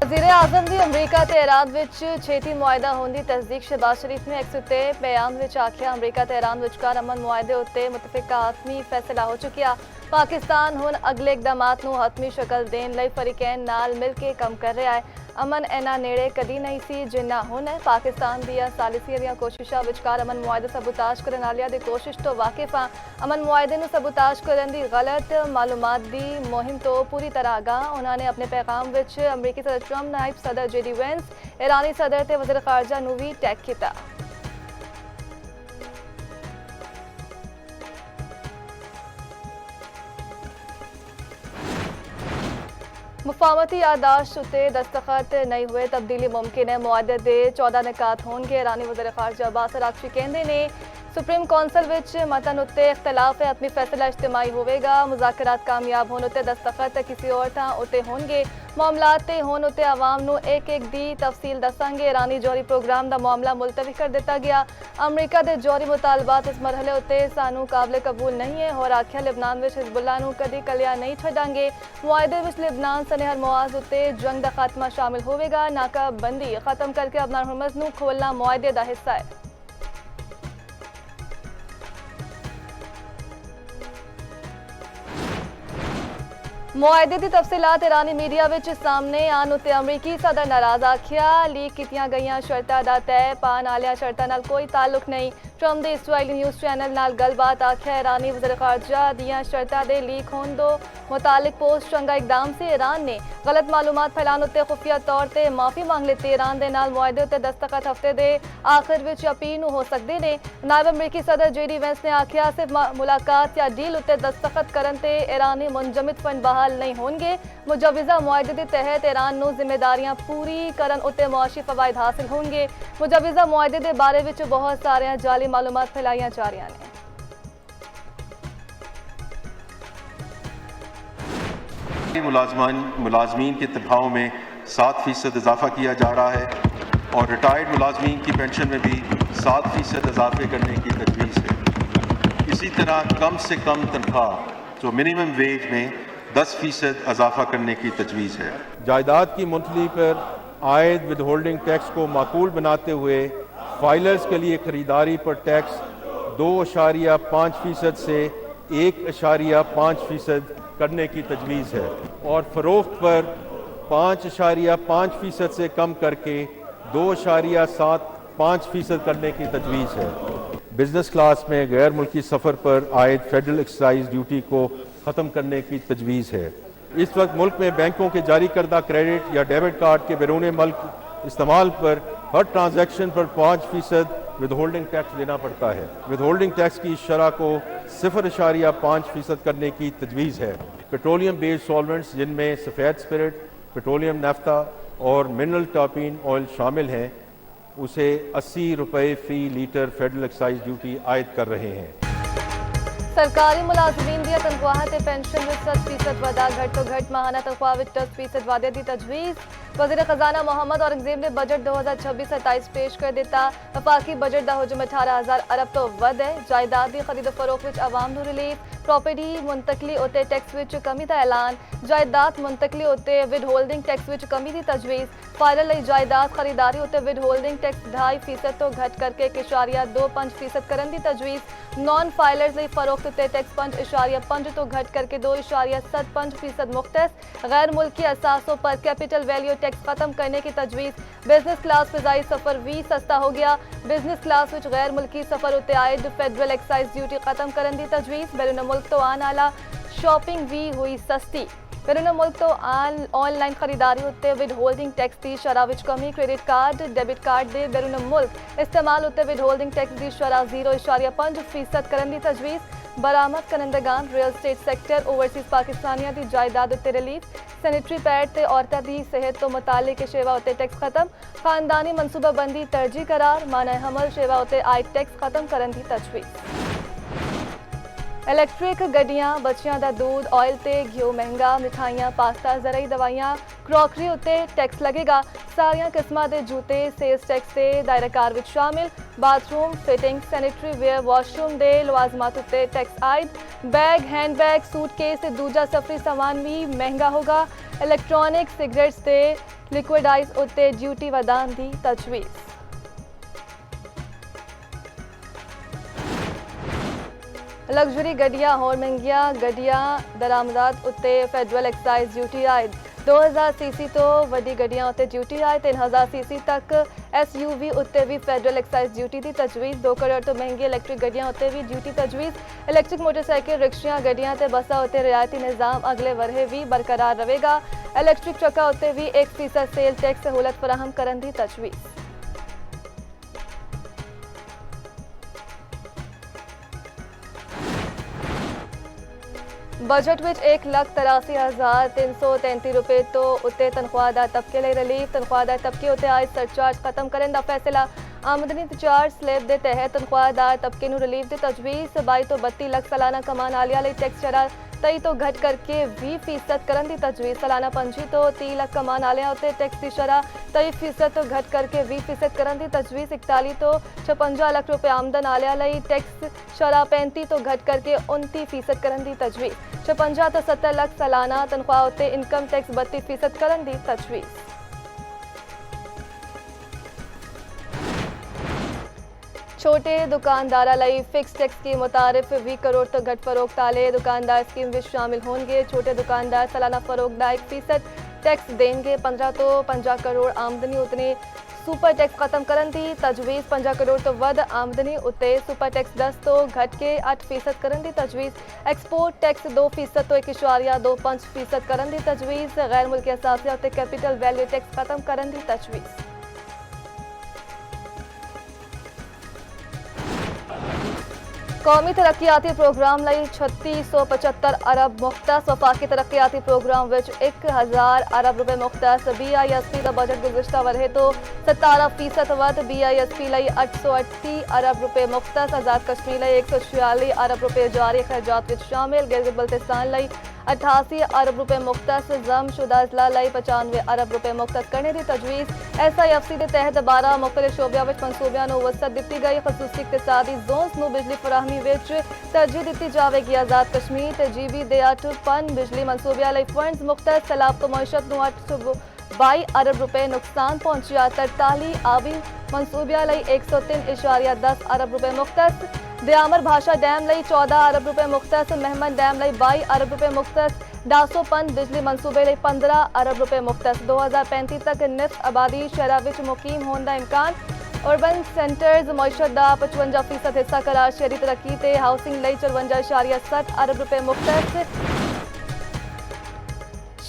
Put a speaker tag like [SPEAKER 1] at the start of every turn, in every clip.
[SPEAKER 1] वज़ीर-ए-आज़म दी अमरीका ते ईरान विच छेती मुआहिदा होने की तस्दीक। शहबाज शरीफ ने एक सुते बयान विच आखिया अमरीका ते ईरान विचकार अमन मुआहिदे उत्ते मुतफिका हतमी फैसला हो चुकिया। पाकिस्तान हुण अगले इकदामात नूं हतमी शक्ल देण लई फरीकैन नाल मिल के काम कर रहा है। अमन इन्ना नेड़े कदी नहीं सी जिन्ना हुण है। पाकिस्तान दियां सालिसी दियां कोशिशां विचकार अमन मुआहिदे सबूताज करन वालियां दी कोशिश तो वाकिफ हां। अमन मुआहिदे नूं सबूताज करन दी गलत मालूमात दी मुहिम तो पूरी तरह आगाह। उन्होंने अपने पैगाम विच अमरीकी सदर ट्रंप, नायब सदर JD वेंस, ईरानी सदर ते वज़ीर खारजा नूं भी टैग कीता। मुफाहमती यादाश्त उत्ते दस्तखत नहीं हुए, तब्दीली मुमकिन है। मुआहदे दे 14 निकात होंगे। ईरानी वज़ीर खारजा अब्बास अरागची कहंदे ने सुप्रीम कौंसल विच मतन उत्ते इख्तलाफ है, हतमी फैसला इज्तिमाई होवेगा। मुज़ाकरात कामयाब होने उत्ते दस्तखत किसी और थां उत्ते होंगे। मामलात ते होन उत्ते आवाम नूं एक एक दी तफसील दसांगे। ईरानी जौहरी प्रोग्राम दा मामला मुलतवी कर दिता गया। अमरीका दे जौहरी मुतालबात इस मरहले उत्ते सानू काबिल कबूल नहीं है और आख्या लिबनान विच हिज़बुल्लाह नूं कदी कलिया नहीं छड्डांगे। मुआहिदे विच लिबनान सने हर मुआज उत्ते जंग दा खात्मा शामिल होवेगा। नाकाबंदी खत्म करके अबनार हुर्मज़ नूं खोलना मुआहिदे दा हिस्सा है। मुआहिदे की तफसीलात ईरानी मीडिया विच सामने आन उत्ते अमरीकी सदर नाराज आखिया लीक कीतियां गईयां शर्तां दा तय पान आलिया शर्तां नाल कोई ताल्लुक नहीं। ट्रंप दे इस्राईली न्यूज़ चैनल नाल गलबात आखिया ईरानी वज़ीर खारजा दियां शर्तां दे लीक होने दो मुतालिक पोस्ट चंगा इकदाम से ईरान ने गलत मालूमात फैलाने उत्ते खुफिया तौर पर माफ़ी मांग लीती। ईरान दे नाल मुआहिदे उत्ते दस्तखत हफ्ते दे आखिर विच यकीन हो सकदे ने। नायब अमरीकी सदर JD वेंस ने आखिया सिर्फ मुलाकात या डील उत्ते दस्तखत करन ते ईरानी मुंजमद फंड बहाल नहीं होंगे। मुजवज़ा मुआहिदे के तहत ईरान नूं जिम्मेदारियां पूरी करन उत्ते मुआशी फवायद हासिल होंगे। मुजवज़ा मुआहिदे के बारे विच बहुत सारे जाली मालूमात फैलाइयां जा रही हैं।
[SPEAKER 2] मुलाजमीन की तनख्वाहों में 7% इजाफा किया जा रहा है और रिटायर्ड मुलाजमीन की पेंशन में भी 7% इजाफे करने की तजवीज़ है। इसी तरह कम से कम तनख्वाह जो मिनिमम वेज में 10% इजाफा करने की तजवीज़ है।
[SPEAKER 3] जायदाद की मुंतली पर आयद विद होल्डिंग टैक्स को माकूल बनाते हुए फाइलर्स के लिए खरीदारी पर टैक्स 2.5% से 1.5% करने की तजवीज़ है और फ़रोख्त पर 5.5% से कम करके 2.75% करने की तजवीज़ है। बिजनेस क्लास में गैर मुल्की सफ़र पर आयद फेडरल एक्साइज ड्यूटी को ख़त्म करने की तजवीज़ है। इस वक्त मुल्क में बैंकों के जारी करदा क्रेडिट या डेबिट कार्ड के बैरून मुल्क इस्तेमाल पर हर ट्रांजैक्शन पर 5% विद होल्डिंग टैक्स देना पड़ता है। विद होल्डिंग टैक्स की शरह को 0.5% करने की तजवीज़ है। पेट्रोलियम बेस्ड सॉल्वेंट्स जिनमें सफ़ेद स्पिरिट, पेट्रोलियम नाफ्ता और मिनरल टॉपिन ऑयल शामिल हैं उसे 80 रुपये फ़ी लीटर फेडरल एक्साइज ड्यूटी आयद कर रहे हैं।
[SPEAKER 1] सरकारी मुलाजमीन दी तनख्वाह ते पेंशन में 7% वाधा घट तो घट माहाना तनख्वाह में 10% वाधे की तजवीज़। वज़ीर खजाना मोहम्मद औरंगजेब ने बजट 2026-27 पेश कर दिता। वफाकी बजट का हुजम 18,000 अरब तो वध है। जायदाद की खरीद फरोख्त विच आवाम नूं रिलीफ, प्रॉपर्टी मुंतकली उत्ते टैक्स विच कमी का ऐलान, जायदाद मुंतकली उत्ते विद होल्डिंग टैक्स विच कमी की तजवीज़। फाइनल लई जायदाद खरीदारी उत्ते विद होल्डिंग टैक्स 2.5% तो घट करके 1.25% करन की तजवीज़। नॉन फाइलर्स लई फरोख्त उत्ते टैक्स 5.5% तो घट करके 2.75% मुख्तस। गैर मुल्की असासों पर कैपिटल वैल्यू टैक्स खत्म करने की तजवीज़। बिजनेस क्लास फिजाई सफर भी सस्ता हो गया। बिजनेस क्लास विच गैर मुल्की सफर उत्ते आयद फेडरल एक्साइज ड्यूटी खत्म करने की तजवीज़। बैरून मुल्क तो आन आला शॉपिंग भी हुई सस्ती। बैरून मुल्क तो ऑनलाइन खरीदारी उत्ते विद होल्डिंग टैक्स की शरह विच कमी। क्रेडिट कार्ड, डेबिट कार्ड दे बैरून मुल्क इस्तेमाल उत्ते विद होल्डिंग टैक्स की शरह 0.5% करने की तजवीज़। बरामद करंदगान रियल स्टेट सेक्टर, ओवरसीज पाकिस्तानियों की जायदाद उत्ते रिलीफ, सैनिटरी पैड ते औरतां दी सेहत तो मुतालिक शेवा उत्ते टैक्स खत्म। खानदानी मनसूबाबंदी तरजीह करार, माना हमल शेवा उत्ते आयद टैक्स खत्म करने की तजवीज़। इलैक्ट्रिक गड्डियां, बच्चियां दा दूध, ऑयल ते घ्यो महंगा, मिठाइयां, पास्ता, जरई दवाइयां, क्रॉकरी उत्ते टैक्स लगेगा। सारियां किस्मां दे जूते सेल्स टैक्स ते दायराकार विच शामिल। Bathroom fitting, sanitary ware, washroom दे लवाजमात उत्ते टैक्स आयद। बैग, हैंडबैग, सूटकेस ते दूजा सफरी सामान भी महंगा होगा। इलैक्ट्रॉनिक सिगरेट्स ते लिक्विड आइस उत्ते ड्यूटी वधाण दी तजवीज़। लग्जरी गड्डियां होर महंगियां, गड्डियां दरामदात उत्ते फेडरल एक्साइज ड्यूटी आयद। 2000 सीसी तो वड्डी गड्डियां उत्ते ड्यूटी आए। 3000 सीसी तक SUV उत्ते भी फेडरल एक्साइज ड्यूटी की तजवीज़। 2 करोड़ तो महंगी इलैक्ट्रिक गड्डियां उत्ते भी ड्यूटी तजवीज़। इलैक्ट्रिक मोटरसाइकिल, रिक्शियां, गड्डियां ते बसा उत्ते रियायती निज़ाम अगले वरहे भी बरकरार रहेगा। इलैक्ट्रिक ट्रका उत्ते भी 1% सेल टैक्स सहूलत फराहम करन दी तजवीज़। बजट विच 1,83,333 रुपए तो उत्ते तनख्वाहदार तबके लिए रिलीफ। तनख्वाहदार तबके उत्ते आयद सरचार्ज खत्म करने का फैसला। आमदनी चार्ज स्लैब के तहत तनख्वाहदार तबके नूं रिलीफ की तजवीज़। 22 तो 32 लाख सालाना कमान आलिया लिए टैक्स शरह 23 तो घट करके 20% करन दी तजवीज़। सालाना 25 तो 30 लाख कमान आलिया उत्ते टैक्स की शरह 23% तो घट करके 20% करन दी तजवीज़। 41 तो 56 लाख रुपए आमदन आलिया लिए टैक्स शरह 35 तो घट करके 29% करन दी तजवीज़। 56 तो 70 लाख सालाना तनख्वाह उत्ते इनकम टैक्स 32% करन दी तजवीज़। छोटे दुकानदारा ਲਈ फिक्स टैक्स के मुतारिफ 20 करोड़ तो घट फरोख्त आले दुकानदार स्कीम में शामिल होंगे। छोटे दुकानदार सालाना फरोख्त का 1% टैक्स देंगे। 15 तो 50 करोड़ आमदनी उतने सुपर टैक्स खत्म करन दी तजवीज़। 50 करोड़ तो वध आमदनी उत्ते सुपर टैक्स 10 तो घट के 8% करन दी तजवीज़। एक्सपोर्ट टैक्स 2% तो 1.25% करन दी तजवीज़। गैर मुल्की असासिया उत्ते कैपिटल वैल्यू टैक्स खत्म करन दी तजवीज़। कौमी तरक्याती प्रोग्राम लिए 3675 अरब मुख्तस। वफाकी तरक्याती प्रोग्राम विच 1000 अरब रुपए मुख्तस। BISP का बजट गुज़िश्ता वरहे तो 17% वध। BISP लिए 880 अरब रुपए मुख्तस। आज़ाद कश्मीर लिए 146 अरब रुपए जारी खर्चात विच शामिल। गिलगित बल्तिस्तान लिए 88 अरब रुपए मुख्तस। जमशुदा अजला लिए 95 अरब रुपए मुख्तस करने की तजवीज़। SIFC के तहत 12 मुख्तलिफ शोबिया विच मनसूबियां नूं वसअत दित्ती गई। खसूसी इक्तिसादी जोन्स नूं बिजली फराहमी विच तरजीह दित्ती जाएगी। आज़ाद कश्मीर ते GB दे 8 पन बिजली मनसूबिया लिए फंड्स मुख्तस। सैलाब तो मईशत नूं 822 अरब रुपए नुकसान पहुंचिया। 43 आबी मनसूबिया लिए 103.10 अरब रुपए मुख्तस। दयामर भाषा डैम लिए 14 अरब रुपए मुख्तस। मेहमन डैम लिए 22 अरब रुपए मुख्तस। डासो पन बिजली मनसूबे लिए 15 अरब रुपए मुख्तस। 2035 तक निफ्ट आबादी शहर विच मुकीम होने का इम्कान। अर्बन सेंटर्स मईशत का 55% हिस्सा करार। शहरी तरक्की ते हाउसिंग लिए 54.60 अरब रुपए मुख्तस।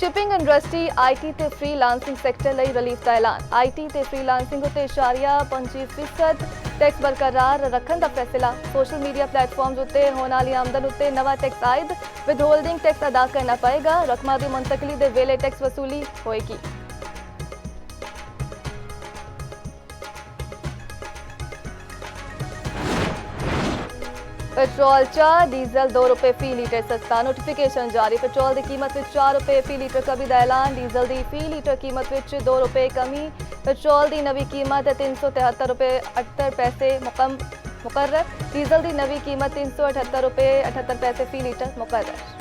[SPEAKER 1] शिपिंग इंडस्ट्री IT ते फ्रीलांसिंग सैक्टर लिए रिलीफ का ऐलान। IT ते फ्रीलांसिंग उत्ते 25% टैक्स बरकरार रखने का फैसला। सोशल मीडिया प्लेटफॉर्म्स उत्ते होने वाली आमदन उत्ते नवा टैक्स आयद। विद होल्डिंग टैक्स अदा करना पड़ेगा। रकमा की मुंतकली के वेले टैक्स वसूली होएगी। पेट्रोल 4 डीजल 2 रुपए फी लीटर सस्ता। नोटिफिकेशन जारी। पेट्रोल की कीमत में 4 रुपए फी लीटर कमी का ऐलान। डीजल की फी लीटर कीमत में 2 रुपए कमी। पेट्रोल की नवी कीमत 373 रुपए 78 पैसे मुकर्रर। डीजल की नवी कीमत 378 रुपए 78 पैसे फी लीटर मुकर्रर।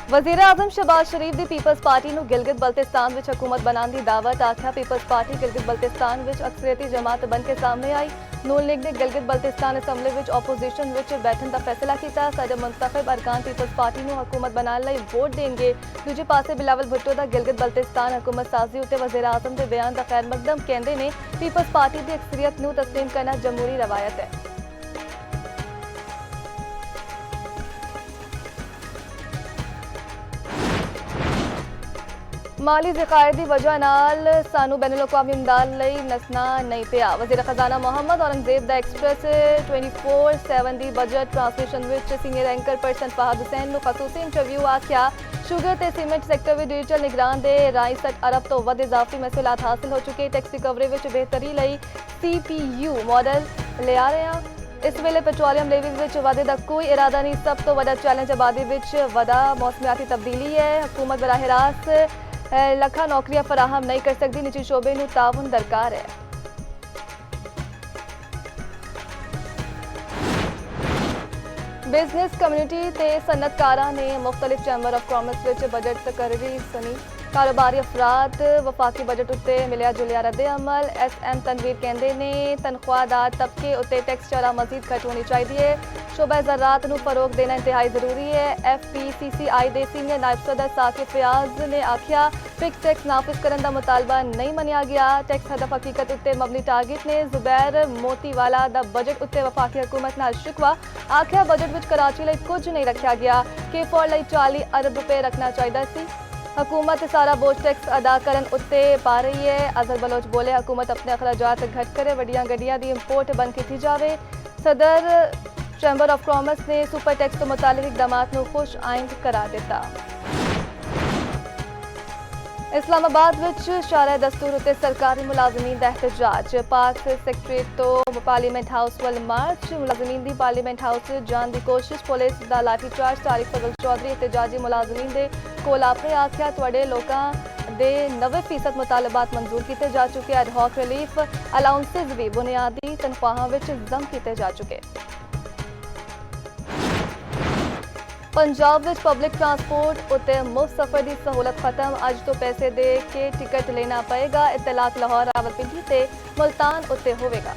[SPEAKER 1] वज़ीर आज़म शहबाज शरीफ की पीपल्स पार्टी नूं गिलगित बल्तिस्तान विच हुकूमत बनाने की दावत। आख्या पीपल्स पार्टी गिलगित बल्तिस्तान विच अक्सरियती जमात बन के सामने आई। नून लीग ने गिलगित बल्तिस्तान असैम्बली विच ओपोजिशन विच बैठन का फैसला किया। साडे मुंतखब अरकान पीपल्स पार्टी नूं हुकूमत बनाने लई वोट देंगे। दूजे पासे बिलावल भुट्टो का गिलगित बल्तिस्तान हुकूमत साजी उत्ते वज़ीर आज़म के बयान का खैर मकदम कहते ने पीपल्स पार्टी की अक्सरियत नूं तस्लीम करना जमहूरी रवायत है। माली ज़िकायत की वजह नाल सानू बैनुल अक़वामी इमदाद लई नसना नहीं पिया। वज़ीर खजाना मोहम्मद औरंगजेब दा एक्सप्रेस 24/7 दी बजट ट्रांसमिशन विच senior anchor person Fahad Hussain नूं खसूसी इंटरव्यू आख्या ਸ਼ੂਗਰ ਤੇ ਸੀਮੈਂਟ ਸੈਕਟਰ ਵਿੱਚ ਡਿਜੀਟਲ ਨਿਗਰਾਨ ਦੇ ਰਾਹੀਂ 60 ਅਰਬ ਤੋਂ ਵੱਧ ਇਜ਼ਾਫੀ ਮਹਿਸੂਲਾਤ ਹਾਸਲ ਹੋ ਚੁੱਕੇ। ਟੈਕਸ ਰਿਕਵਰੀ ਵਿੱਚ ਬਿਹਤਰੀ ਲਈ CPU ਮਾਡਲ ਲਿਆ ਰਹੇ ਹਾਂ। ਇਸ ਵੇਲੇ ਪੈਟਰੋਲੀਅਮ ਲੇਵੀਜ਼ ਵਿੱਚ ਵਾਧੇ ਦਾ ਕੋਈ ਇਰਾਦਾ ਨਹੀਂ। ਸਭ ਤੋਂ ਵੱਡਾ ਚੈਲੰਜ ਆਬਾਦੀ ਵਿੱਚ ਵਾਧਾ ਮੌਸਮਿਆਤੀ ਤਬਦੀਲੀ ਹੈ। ਹਕੂਮਤ ਬਰਾਹ ਰਾਸਤ ਲੱਖਾਂ ਨੌਕਰੀਆਂ ਫਰਾਹਮ ਨਹੀਂ ਕਰ ਸਕਦੀ। ਨਿੱਜੀ ਸ਼ੋਬੇ ਨੂੰ ਤਾਉਨ ਦਰਕਾਰ ਹੈ। ਬਿਜ਼ਨਸ ਕਮਿਊਨਿਟੀ ਤੇ ਸਨਅਤਕਾਰਾਂ ਨੇ ਮੁਖਤਲਿਫ ਚੈਂਬਰ ਆਫ ਕਾਮਰਸ ਵਿੱਚ ਬਜਟ ਤਕਰੀਰੀ ਸੁਣੀ। ਕਾਰੋਬਾਰੀ ਅਫਰਾਦ ਵਫਾਕੀ ਬਜਟ ਉੱਤੇ ਮਿਲਿਆ ਜੁਲਿਆ ਰੱਦੇ ਅਮਲ। SM ਤਨਵੀਰ ਕਹਿੰਦੇ ਨੇ ਤਨਖਾਹਦਾਰ ਤਬਕੇ ਉੱਤੇ ਟੈਕਸ ਸ਼ਰ੍ਹਾ ਮਜ਼ੀਦ ਘੱਟ ਹੋਣੀ ਚਾਹੀਦੀ ਹੈ। ਸ਼ੋਬਾ ਜ਼ਰਾਅਤ ਨੂੰ ਫਰੋਗ ਦੇਣਾ ਇੰਤਹਾਈ ਜ਼ਰੂਰੀ ਹੈ। FPCCI ਦੇ ਸੀਨੀਅਰ ਨਾਇਬ ਸਦਰ ਸਾਕਿਬ ਫਿਆਜ਼ ਨੇ ਆਖਿਆ ਫਿਕਸ ਟੈਕਸ ਨਾਫਿਜ਼ ਕਰਨ ਦਾ ਮੁਤਾਲਬਾ ਨਹੀਂ ਮੰਨਿਆ ਗਿਆ। ਟੈਕਸ ਹਦਫ ਹਕੀਕਤ ਉੱਤੇ ਮਬਨੀ ਟਾਰਗੇਟ ਨੇ। ਜ਼ੁਬੈਰ ਮੋਤੀਵਾਲਾ ਦਾ ਬਜਟ ਉੱਤੇ ਵਫਾਕੀ ਹੁਕੂਮਤ ਨਾਲ ਸ਼ਿਕਵਾ। ਆਖਿਆ ਬਜਟ ਵਿੱਚ ਕਰਾਚੀ ਲਈ ਕੁਝ ਨਹੀਂ ਰੱਖਿਆ ਗਿਆ ਕਿ ਫੌਰ ਲਈ 40 ਅਰਬ ਰੁਪਏ ਰੱਖਣਾ ਚਾਹੀਦਾ ਸੀ। हुकूमत सारा बोझ टैक्स अदा करन उत्ते पा रही है। अजहर बलोच बोले हुकूमत अपने अखराजात घट करे, वड्डियां गड्डियां दी इंपोर्ट बंद की जावे। सदर चैंबर ऑफ कॉमर्स ने सुपर टैक्स तो मुतालिक इकदामात नूं खुश आइंद करार दिता। इस्लामाबाद विच शारा दस्तूर उत्ते सरकारी मुलाजमीन दा एहतजाज। पाक सैकटरीएट तो पार्लीमेंट हाउस वल मार्च। मुलाजमीन दी पार्लीमेंट हाउस जान दी कोशिश। पुलिस दा लाठीचार्ज। तारिक फजल चौधरी एहतजाजी मुलाजमीन दे कोल आपने आख्या तुहाडे लोकां दे 90% मुतालबात मंजूर किए जा चुके। एडहॉक रिलीफ अलाउंसेस भी बुनियादी तनख्वाहां विच जम किए जा चुके। पंजाब विच पब्लिक ट्रांसपोर्ट उत्ते मुफ्त सफर की सहूलत खत्म। अज तो पैसे दे के टिकट लेना पएगा। इतलाक लाहौर रावलपिंडी ते मुल्तान उत्ते होवेगा।